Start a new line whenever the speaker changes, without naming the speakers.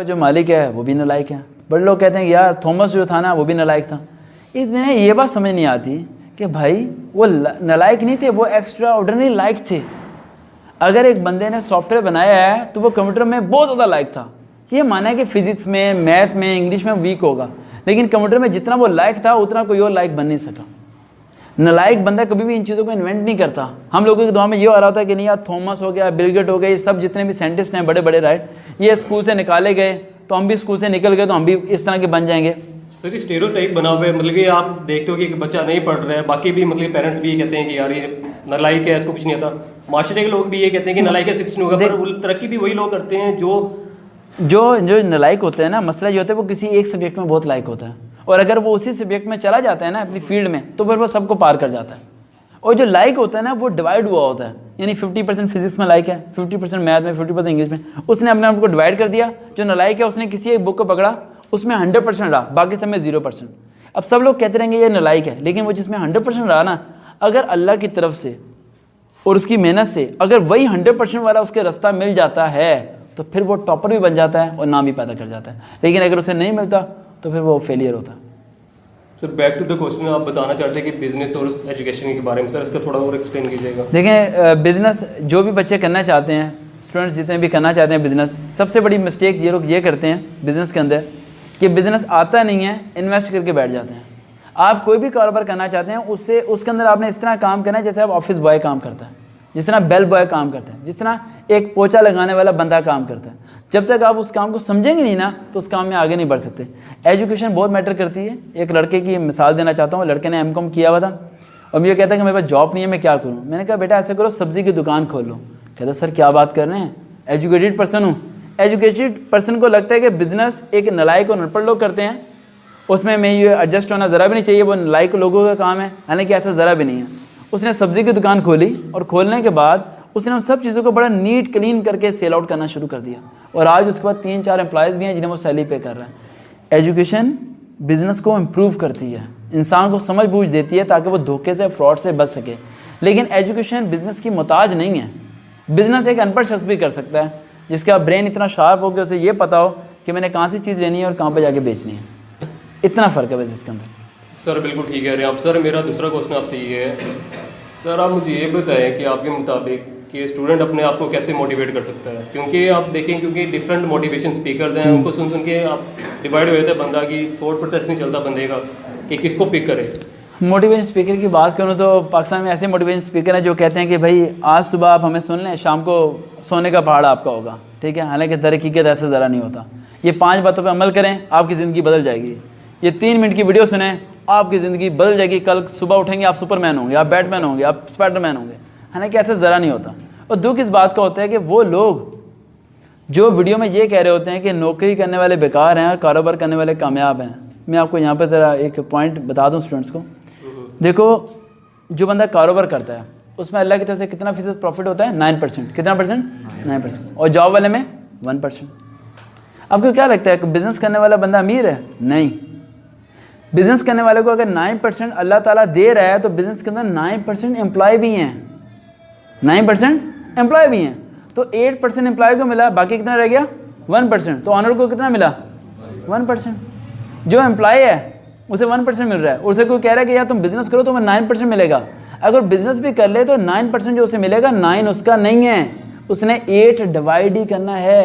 का जो मालिक है वो भी नालायक है। बड़े लोग कहते हैं कि यार थॉमस जो था ना वो भी नालायक था। इसमें ये बात समझ नहीं आती कि भाई वो नालायक नहीं थे, वो एक्स्ट्रा ऑर्डिनरी लायक थे। अगर एक बंदे ने सॉफ्टवेयर बनाया है तो वो कंप्यूटर में बहुत ज़्यादा लायक था। ये माना है कि फिजिक्स में, मैथ में, इंग्लिश में वीक होगा, लेकिन कंप्यूटर में जितना वो लायक था उतना कोई और लायक बन नहीं सका। नालायक बंदा कभी भी इन चीज़ों को इन्वेंट नहीं करता। हम लोगों के दुआ में ये आ रहा होता है कि नहीं यार थॉमस हो गया, बिल गेट हो गए, ये सब जितने भी साइंटिस्ट हैं बड़े बड़े, राइट, ये स्कूल से निकाले गए तो हम भी स्कूल से निकल गए तो हम भी इस तरह के बन जाएंगे।
सर ये स्टेरियोटाइप बना हुआ है, मतलब कि आप देखते हो कि एक बच्चा नहीं पढ़ रहा है, बाकी भी मतलब पेरेंट्स भी ये कहते हैं कि यार ये नालायक है, इसको कुछ नहीं आता। माशरे के लोग भी ये कहते हैं कि नालायक है, कुछ नहीं होगा, पर तरक्की भी वही लोग करते हैं जो नालायक होते हैं ना। मसला ये होता है वो किसी एक सब्जेक्ट में बहुत लायक होता है, और अगर वो उसी सब्जेक्ट में चला जाता है ना अपनी फील्ड में, तो फिर वो सबको पार कर जाता है। और जो लायक होता है ना वो डिवाइड हुआ होता है, यानी 50% फिजिक्स में लायक है, 50% मैथ में, 50% इंग्लिश में, उसने अपने आप को डिवाइड कर दिया। जो नालायक है उसने किसी एक बुक को पकड़ा, उसमें 100% रहा, बाकी सब में 0%। अब सब लोग कहते रहेंगे ये नालायक है, लेकिन वो जिसमें 100% रहा ना, अगर अल्लाह की तरफ से और उसकी मेहनत से अगर वही 100% वाला उसके रास्ता मिल जाता है तो फिर वो टॉपर भी बन जाता है और नाम भी पैदा कर जाता है। लेकिन अगर उसे नहीं मिलता तो फिर वो फेलियर होता है। Sir back to the question, आप बताना चाहते हैं कि बिजनेस और एजुकेशन के बारे में, सर इसका थोड़ा और एक्सप्लेन कीजिएगा।
देखें, बिज़नेस जो भी बच्चे करना चाहते हैं, स्टूडेंट्स जितने भी करना चाहते हैं बिज़नेस, सबसे बड़ी मिस्टेक ये लोग ये करते हैं बिज़नेस के अंदर कि बिज़नेस आता नहीं है, इन्वेस्ट करके बैठ जाते हैं। आप कोई भी कारोबार करना चाहते हैं उसके अंदर आपने इस तरह काम करना है जैसे आप ऑफिस बॉय काम करता है, जिस तरह बेल बॉय काम करता है, जिस तरह एक पोछा लगाने वाला बंदा काम करता है। जब तक आप उस काम को समझेंगे नहीं ना तो उस काम में आगे नहीं बढ़ सकते। एजुकेशन बहुत मैटर करती है। एक लड़के की मिसाल देना चाहता हूँ। लड़के ने M.Com किया हुआ था और मुझे कहता है कि मेरे पास जॉब नहीं है, मैं क्या करूँ। मैंने कहा बेटा ऐसे करो, सब्ज़ी की दुकान खोल लो। कहता सर क्या बात कर रहे हैं, एजुकेटेड पर्सन हूँ। एजुकेटेड पर्सन को लगता है कि बिज़नेस एक नालायक और अनपढ़ लोग करते हैं, उसमें मैं ये एडजस्ट होना ज़रा भी नहीं चाहिए, वो नालायक लोगों का काम है। हालांकि ऐसा ज़रा भी नहीं है। उसने सब्ज़ी की दुकान खोली और खोलने के बाद उसने उन सब चीज़ों को बड़ा नीट क्लीन करके सेल आउट करना शुरू कर दिया, और आज उसके बाद 3-4 एम्प्लॉयज़ भी हैं जिन्हें वो सैलरी पे कर रहा है। एजुकेशन बिज़नेस को इम्प्रूव करती है, इंसान को समझ बूझ देती है ताकि वो धोखे से, फ्रॉड से बच सके। लेकिन एजुकेशन बिज़नेस की मोहताज नहीं है। बिज़नेस एक अनपढ़ शख्स भी कर सकता है जिसका ब्रेन इतना शार्प हो कि उसे ये पता हो कि मैंने कहाँ सी चीज़ लेनी है और कहाँ पर जाके बेचनी है। इतना फ़र्क है बिज़नेस के अंदर।
सर बिल्कुल ठीक कह रहे हैं आप। सर मेरा दूसरा क्वेश्चन आपसे ये है, सर आप मुझे ये बताएं कि आपके मुताबिक कि स्टूडेंट अपने आप को कैसे मोटिवेट कर सकता है। क्योंकि आप देखें, क्योंकि डिफरेंट मोटिवेशन स्पीकर्स हैं, उनको सुन सुन के आप डिवाइड हो जाते हैं, बंदा की थॉट प्रोसेस नहीं चलता बंदे का कि किसको पिक करे।
मोटिवेशन स्पीकर की बात करूँ तो पाकिस्तान में ऐसे मोटिवेशन स्पीकर हैं जो कहते हैं कि भाई आज सुबह आप हमें सुन लें, शाम को सोने का पहाड़ आपका होगा, ठीक है। हालांकि दरहकीकत ऐसा ज़रा नहीं होता। ये 5 बातों पर अमल करें, आपकी ज़िंदगी बदल जाएगी। ये 3 मिनट की वीडियो सुने, आपकी ज़िंदगी बदल जाएगी। कल सुबह उठेंगे आप सुपरमैन होंगे, आप बैटमैन होंगे, आप स्पाइडरमैन होंगे। हालांकि ऐसा ज़रा नहीं होता। और दुख इस बात का होता है कि वो लोग जो वीडियो में ये कह रहे होते हैं कि नौकरी करने वाले बेकार हैं और कारोबार करने वाले कामयाब हैं। मैं आपको यहाँ पर ज़रा एक पॉइंट बता दूँ स्टूडेंट्स को। देखो, जो बंदा कारोबार करता है उसमें अल्लाह की तरफ से कितना फ़ीसद प्रॉफिट होता है? 9%। कितना परसेंट? 9%। और जॉब वाले में 1%। आपको क्या लगता है कि बिज़नेस करने वाला बंदा अमीर है? नहीं। बिज़नेस करने वाले को अगर 9% अल्लाह ताला दे रहा है तो बिज़नेस के अंदर 9% एम्प्लॉय भी हैं, 9% एम्प्लॉय भी हैं। तो 8% एम्प्लॉय को मिला, बाकी कितना रह गया? 1%। तो ऑनर को कितना मिला? 1%। जो एम्प्लॉय है उसे 1% मिल रहा है, उसे कोई कह रहा है कि यार तुम बिज़नेस करो तो हमें 9% मिलेगा। अगर बिज़नेस भी कर ले तो 9% जो उसे मिलेगा 9 उसका नहीं है, उसने 8 डिवाइड ही करना है।